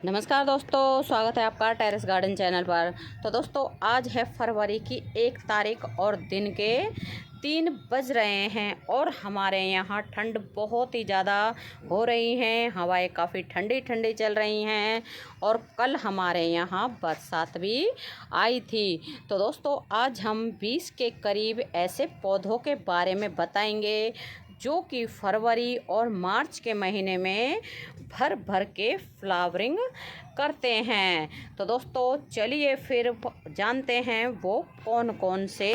नमस्कार दोस्तों, स्वागत है आपका टेरेस गार्डन चैनल पर। तो दोस्तों, आज है फरवरी की 1 तारीख और दिन के 3 बज रहे हैं और हमारे यहाँ ठंड बहुत ही ज़्यादा हो रही है। हवाएं काफ़ी ठंडी ठंडी चल रही हैं और कल हमारे यहाँ बरसात भी आई थी। तो दोस्तों, आज हम 20 के करीब ऐसे पौधों के बारे में बताएंगे जो कि फरवरी और मार्च के महीने में भर भर के फ्लावरिंग करते हैं। तो दोस्तों, चलिए फिर जानते हैं वो कौन कौन से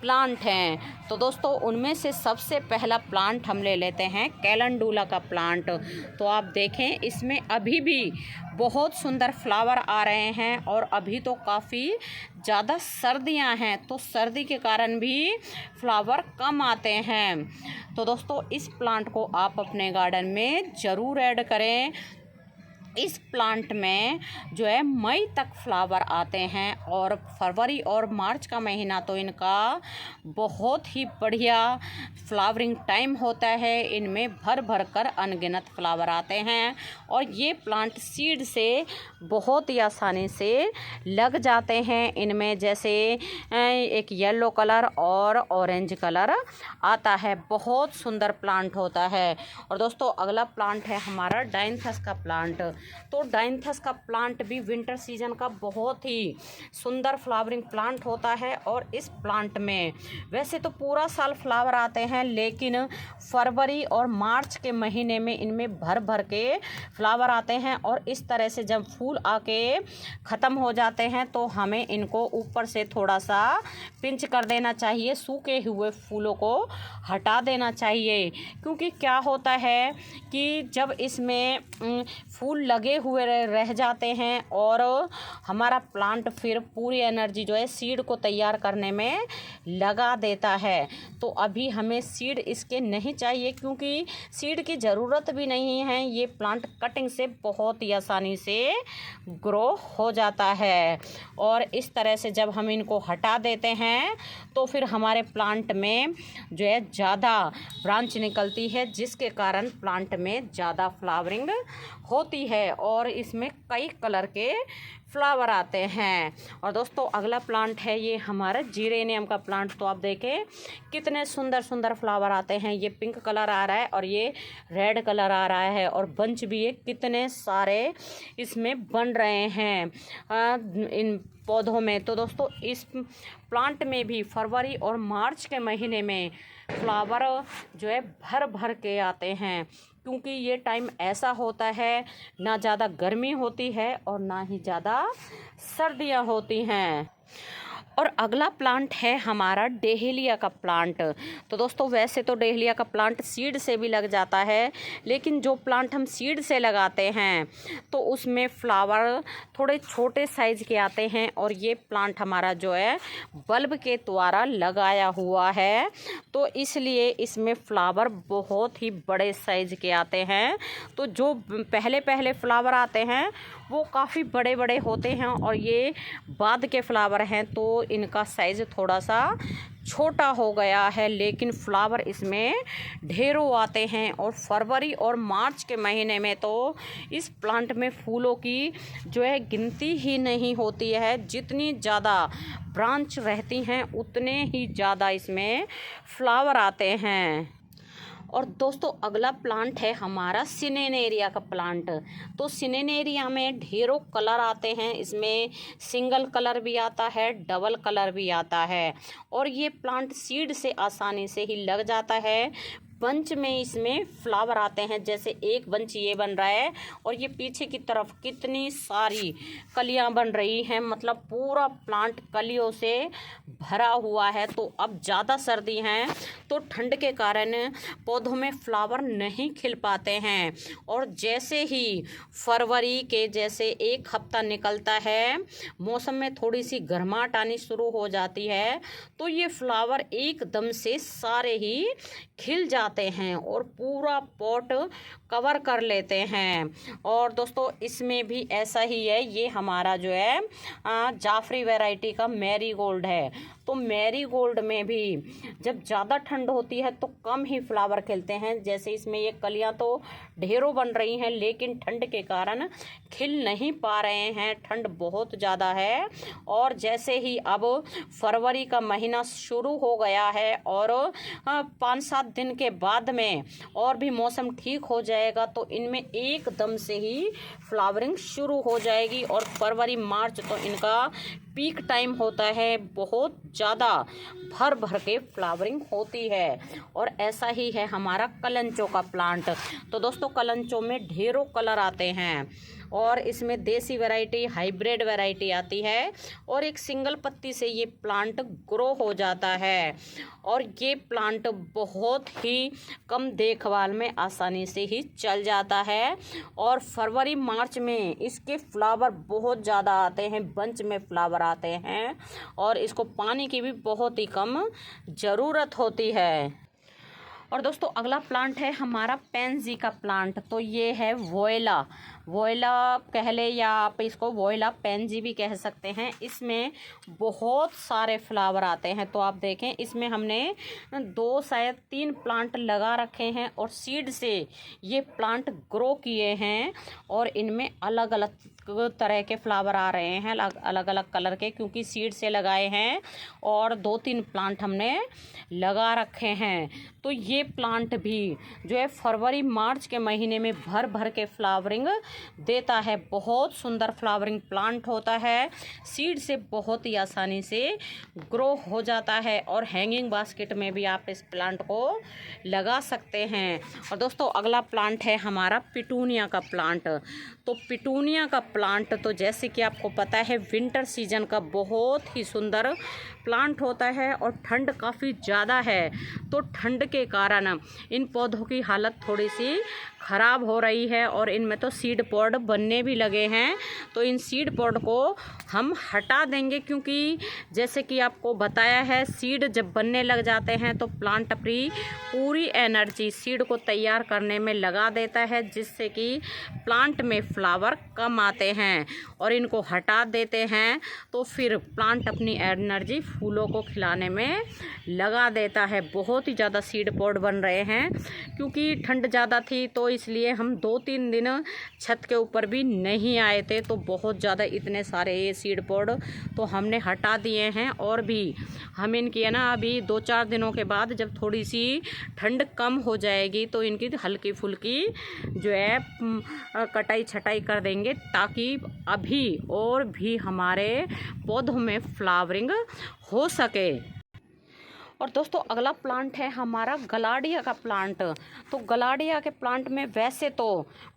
प्लांट हैं। तो दोस्तों, उनमें से सबसे पहला प्लांट हम ले लेते हैं कैलेंडुला का प्लांट। तो आप देखें, इसमें अभी भी बहुत सुंदर फ्लावर आ रहे हैं और अभी तो काफ़ी ज़्यादा सर्दियां हैं, तो सर्दी के कारण भी फ्लावर कम आते हैं। तो दोस्तों, इस प्लांट को आप अपने गार्डन में ज़रूर ऐड करें। इस प्लांट में जो है मई तक फ्लावर आते हैं और फरवरी और मार्च का महीना तो इनका बहुत ही बढ़िया फ्लावरिंग टाइम होता है। इनमें भर भर कर अनगिनत फ्लावर आते हैं और ये प्लांट सीड से बहुत ही आसानी से लग जाते हैं। इनमें जैसे एक येलो कलर और ऑरेंज कलर आता है, बहुत सुंदर प्लांट होता है। और दोस्तों, अगला प्लांट है हमारा डायंथस का प्लांट। तो डायंथस का प्लांट भी विंटर सीजन का बहुत ही सुंदर फ्लावरिंग प्लांट होता है और इस प्लांट में वैसे तो पूरा साल फ्लावर आते हैं, लेकिन फरवरी और मार्च के महीने में इनमें भर भर के फ्लावर आते हैं और इस तरह से जब फूल आके ख़त्म हो जाते हैं तो हमें इनको ऊपर से थोड़ा सा पिंच कर देना चाहिए, सूखे हुए फूलों को हटा देना चाहिए। क्योंकि क्या होता है कि जब इसमें फूल लगे हुए रह जाते हैं और हमारा प्लांट फिर पूरी एनर्जी जो है सीड को तैयार करने में लगा देता है। तो अभी हमें सीड इसके नहीं चाहिए, क्योंकि सीड की ज़रूरत भी नहीं है। ये प्लांट कटिंग से बहुत ही आसानी से ग्रो हो जाता है और इस तरह से जब हम इनको हटा देते हैं तो फिर हमारे प्लांट में जो है ज़्यादा ब्रांच निकलती है, जिसके कारण प्लांट में ज़्यादा फ्लावरिंग होती है और इसमें कई कलर के फ्लावर आते हैं। और दोस्तों, अगला प्लांट है ये हमारा जीरेनियम का प्लांट। तो आप देखें कितने सुंदर सुंदर फ्लावर आते हैं। ये पिंक कलर आ रहा है और ये रेड कलर आ रहा है और बंच भी ये कितने सारे इसमें बन रहे हैं इन पौधों में। तो दोस्तों, इस प्लांट में भी फरवरी और मार्च के महीने में फ्लावर जो है भर भर के आते हैं, क्योंकि ये टाइम ऐसा होता है ना ज़्यादा गर्मी होती है और ना ही ज़्यादा सर्दियाँ होती हैं। और अगला प्लांट है हमारा डेहलिया का प्लांट। तो दोस्तों, वैसे तो डेहलिया का प्लांट सीड से भी लग जाता है, लेकिन जो प्लांट हम सीड से लगाते हैं तो उसमें फ्लावर थोड़े छोटे साइज़ के आते हैं और ये प्लांट हमारा जो है बल्ब के द्वारा लगाया हुआ है, तो इसलिए इसमें फ्लावर बहुत ही बड़े साइज़ के आते हैं। तो जो पहले पहले फ्लावर आते हैं वो काफ़ी बड़े बड़े होते हैं और ये बाद के फ्लावर हैं तो इनका साइज़ थोड़ा सा छोटा हो गया है, लेकिन फ्लावर इसमें ढेरों आते हैं। और फरवरी और मार्च के महीने में तो इस प्लांट में फूलों की जो है गिनती ही नहीं होती है। जितनी ज़्यादा ब्रांच रहती हैं उतने ही ज़्यादा इसमें फ्लावर आते हैं। और दोस्तों, अगला प्लांट है हमारा सिनेनेरिया का प्लांट। तो सिनेनेरिया में ढेरों कलर आते हैं। इसमें सिंगल कलर भी आता है, डबल कलर भी आता है और ये प्लांट सीड से आसानी से ही लग जाता है। बंच में इसमें फ्लावर आते हैं, जैसे एक बंच ये बन रहा है और ये पीछे की तरफ कितनी सारी कलियां बन रही हैं, मतलब पूरा प्लांट कलियों से भरा हुआ है। तो अब ज़्यादा सर्दी हैं तो ठंड के कारण पौधों में फ्लावर नहीं खिल पाते हैं और जैसे ही फरवरी के जैसे एक हफ्ता निकलता है, मौसम में थोड़ी सी गर्माहट आनी शुरू हो जाती है, तो ये फ्लावर एकदम से सारे ही खिल जाते हैं और पूरा पॉट कवर कर लेते हैं। और दोस्तों, इसमें भी ऐसा ही है। ये हमारा जो है जाफरी वैरायटी का मैरीगोल्ड है। तो मैरीगोल्ड में भी जब ज़्यादा ठंड होती है तो कम ही फ्लावर खिलते हैं। जैसे इसमें ये कलियां तो ढेरों बन रही हैं, लेकिन ठंड के कारण खिल नहीं पा रहे हैं, ठंड बहुत ज़्यादा है। और जैसे ही अब फरवरी का महीना शुरू हो गया है और 5-7 दिन के बाद में और भी मौसम ठीक हो जाएगा तो इनमें एकदम से ही फ्लावरिंग शुरू हो जाएगी। और फरवरी मार्च तो इनका पीक टाइम होता है, बहुत ज़्यादा भर भर के फ्लावरिंग होती है। और ऐसा ही है हमारा कलंचो का प्लांट। तो दोस्तों कलंचो में ढेरों कलर आते हैं और इसमें देसी वैरायटी, हाइब्रिड वैरायटी आती है और एक सिंगल पत्ती से ये प्लांट ग्रो हो जाता है। और ये प्लांट बहुत ही कम देखभाल में आसानी से ही चल जाता है। और फरवरी मार्च में इसके फ्लावर बहुत ज़्यादा आते हैं, बंच में फ्लावर आते हैं और इसको पानी की भी बहुत ही कम ज़रूरत होती है। और दोस्तों अगला प्लांट है हमारा पेंजी का प्लांट। तो ये है वोएला, वोएला कह ले या आप इसको वोएला पेंजी भी कह सकते हैं। इसमें बहुत सारे फ्लावर आते हैं। तो आप देखें इसमें हमने 2 शायद 3 प्लांट लगा रखे हैं और सीड से ये प्लांट ग्रो किए हैं और इनमें अलग अलग तरह के फ्लावर आ रहे हैं, अलग अलग कलर के, क्योंकि सीड से लगाए हैं और 2-3 प्लांट हमने लगा रखे हैं। तो ये प्लांट भी जो है फरवरी मार्च के महीने में भर भर के फ्लावरिंग देता है। बहुत सुंदर फ्लावरिंग प्लांट होता है, सीड से बहुत ही आसानी से ग्रो हो जाता है और हैंगिंग बास्केट में भी आप इस प्लांट को लगा सकते हैं। और दोस्तों अगला प्लांट है हमारा पिटूनिया का प्लांट। तो पिटूनिया का प्लांट तो जैसे कि आपको पता है विंटर सीजन का बहुत ही सुंदर प्लांट होता है और ठंड काफ़ी ज़्यादा है। तो ठंड के कारण इन पौधों की हालत थोड़ी सी ख़राब हो रही है और इनमें तो सीड पॉड बनने भी लगे हैं। तो इन सीड पॉड को हम हटा देंगे, क्योंकि जैसे कि आपको बताया है सीड जब बनने लग जाते हैं तो प्लांट अपनी पूरी एनर्जी सीड को तैयार करने में लगा देता है, जिससे कि प्लांट में फ्लावर कम आते हैं। और इनको हटा देते हैं तो फिर प्लांट अपनी एनर्जी फूलों को खिलाने में लगा देता है। बहुत ही ज़्यादा सीड पॉड बन रहे हैं, क्योंकि ठंड ज़्यादा थी तो इसलिए हम 2-3 दिन छत के ऊपर भी नहीं आए थे। तो बहुत ज़्यादा इतने सारे ये सीड पॉड तो हमने हटा दिए हैं। और भी हम इनकी है ना अभी 2-4 दिनों के बाद जब थोड़ी सी ठंड कम हो जाएगी तो इनकी हल्की फुल्की जो है कटाई छटाई कर देंगे, ताकि अभी और भी हमारे पौधों में फ्लावरिंग हो सके। और दोस्तों अगला प्लांट है हमारा गलाडिया का प्लांट। तो गलाडिया के प्लांट में वैसे तो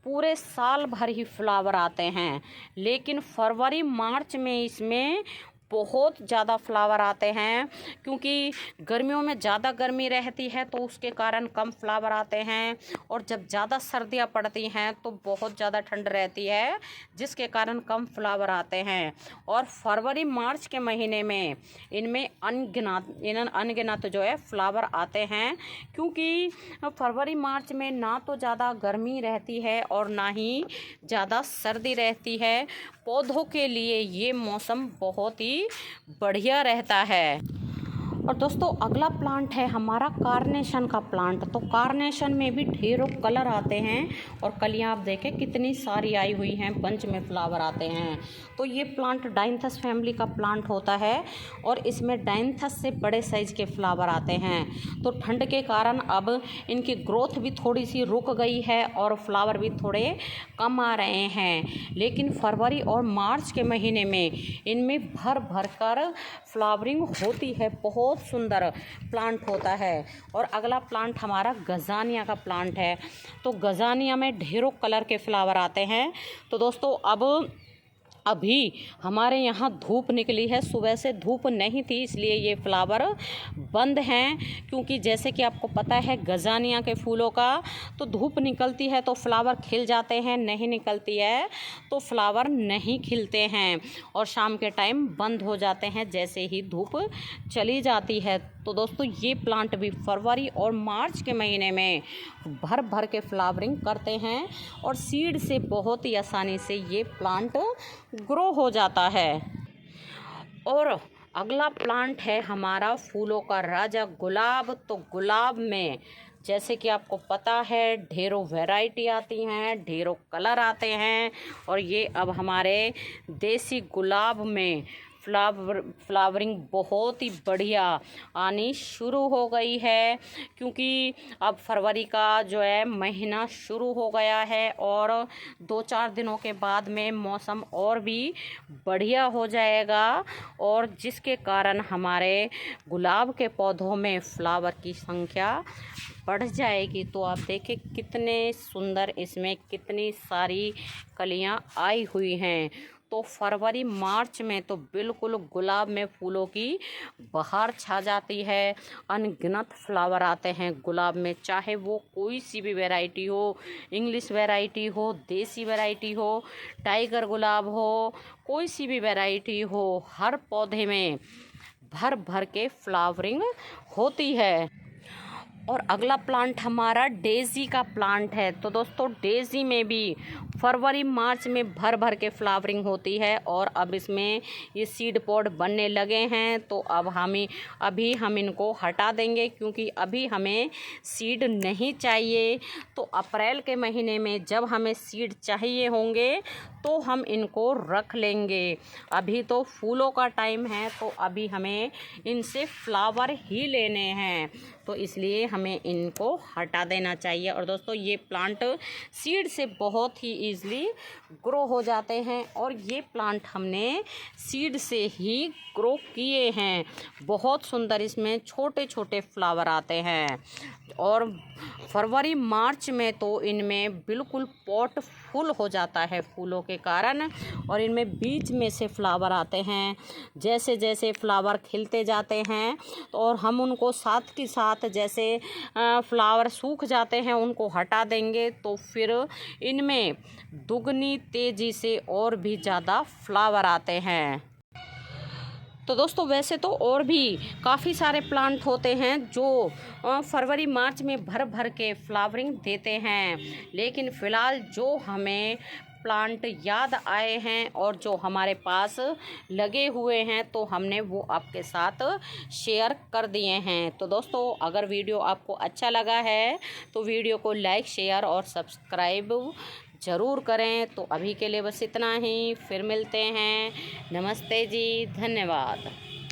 पूरे साल भर ही फ्लावर आते हैं, लेकिन फरवरी मार्च में इसमें बहुत ज़्यादा फ्लावर आते हैं, क्योंकि गर्मियों में ज़्यादा गर्मी रहती है तो उसके कारण कम फ्लावर आते हैं। और जब ज़्यादा सर्दियाँ पड़ती हैं तो बहुत ज़्यादा ठंड रहती है, जिसके कारण कम फ्लावर आते हैं। और फरवरी मार्च के महीने में इनमें अनगिनत जो है फ्लावर आते हैं, क्योंकि फरवरी मार्च में ना तो ज़्यादा गर्मी रहती है और ना ही ज़्यादा सर्दी रहती है। पौधों के लिए ये मौसम बहुत ही बढ़िया रहता है। और दोस्तों अगला प्लांट है हमारा कार्नेशन का प्लांट। तो कार्नेशन में भी ढेरों कलर आते हैं और कलियां आप देखें कितनी सारी आई हुई हैं, बंच में फ्लावर आते हैं। तो ये प्लांट डाइंथस फैमिली का प्लांट होता है और इसमें डाइंथस से बड़े साइज़ के फ्लावर आते हैं। तो ठंड के कारण अब इनकी ग्रोथ भी थोड़ी सी रुक गई है और फ्लावर भी थोड़े कम आ रहे हैं, लेकिन फरवरी और मार्च के महीने में इनमें भर भर कर फ्लावरिंग होती है। बहुत सुंदर प्लांट होता है। और अगला प्लांट हमारा गजानिया का प्लांट है। तो गजानिया में ढेरों कलर के फ्लावर आते हैं। तो दोस्तों अभी हमारे यहाँ धूप निकली है, सुबह से धूप नहीं थी इसलिए ये फ्लावर बंद हैं, क्योंकि जैसे कि आपको पता है गजानिया के फूलों का तो धूप निकलती है तो फ्लावर खिल जाते हैं, नहीं निकलती है तो फ्लावर नहीं खिलते हैं और शाम के टाइम बंद हो जाते हैं जैसे ही धूप चली जाती है। तो दोस्तों ये प्लांट भी फरवरी और मार्च के महीने में भर भर के फ्लावरिंग करते हैं और सीड से बहुत ही आसानी से ये प्लांट ग्रो हो जाता है। और अगला प्लांट है हमारा फूलों का राजा गुलाब। तो गुलाब में जैसे कि आपको पता है ढेरों वैरायटी आती हैं, ढेरों कलर आते हैं, और ये अब हमारे देसी गुलाब में फ्लावरिंग बहुत ही बढ़िया आनी शुरू हो गई है, क्योंकि अब फरवरी का जो है महीना शुरू हो गया है और 2-4 दिनों के बाद में मौसम और भी बढ़िया हो जाएगा, और जिसके कारण हमारे गुलाब के पौधों में फ्लावर की संख्या बढ़ जाएगी। तो आप देखें कितने सुंदर इसमें कितनी सारी कलियां आई हुई हैं। तो फरवरी मार्च में तो बिल्कुल गुलाब में फूलों की बहार छा जाती है। अनगिनत फ्लावर आते हैं गुलाब में, चाहे वो कोई सी भी वैरायटी हो, इंग्लिश वैरायटी हो, देसी वैरायटी हो, टाइगर गुलाब हो, कोई सी भी वैरायटी हो, हर पौधे में भर भर के फ्लावरिंग होती है। और अगला प्लांट हमारा डेज़ी का प्लांट है। तो दोस्तों डेज़ी में भी फरवरी मार्च में भर भर के फ्लावरिंग होती है, और अब इसमें ये सीड पॉड बनने लगे हैं। तो अब अभी हम इनको हटा देंगे, क्योंकि अभी हमें सीड नहीं चाहिए। तो अप्रैल के महीने में जब हमें सीड चाहिए होंगे तो हम इनको रख लेंगे। अभी तो फूलों का टाइम है, तो अभी हमें इनसे फ्लावर ही लेने हैं, तो इसलिए हमें इनको हटा देना चाहिए। और दोस्तों ये प्लांट सीड से बहुत ही ईज़िली ग्रो हो जाते हैं, और ये प्लांट हमने सीड से ही ग्रो किए हैं। बहुत सुंदर इसमें छोटे छोटे फ्लावर आते हैं, और फरवरी मार्च में तो इनमें बिल्कुल पॉट फुल हो जाता है फूलों के कारण, और इनमें बीच में से फ्लावर आते हैं। जैसे जैसे फ्लावर खिलते जाते हैं तो और हम उनको साथ के साथ जैसे फ्लावर सूख जाते हैं उनको हटा देंगे, तो फिर इनमें दुगनी तेज़ी से और भी ज़्यादा फ्लावर आते हैं। तो दोस्तों वैसे तो और भी काफ़ी सारे प्लांट होते हैं जो फरवरी मार्च में भर भर के फ्लावरिंग देते हैं, लेकिन फ़िलहाल जो हमें प्लांट याद आए हैं और जो हमारे पास लगे हुए हैं तो हमने वो आपके साथ शेयर कर दिए हैं। तो दोस्तों अगर वीडियो आपको अच्छा लगा है तो वीडियो को लाइक, शेयर और सब्सक्राइब ज़रूर करें। तो अभी के लिए बस इतना ही, फिर मिलते हैं। नमस्ते जी, धन्यवाद।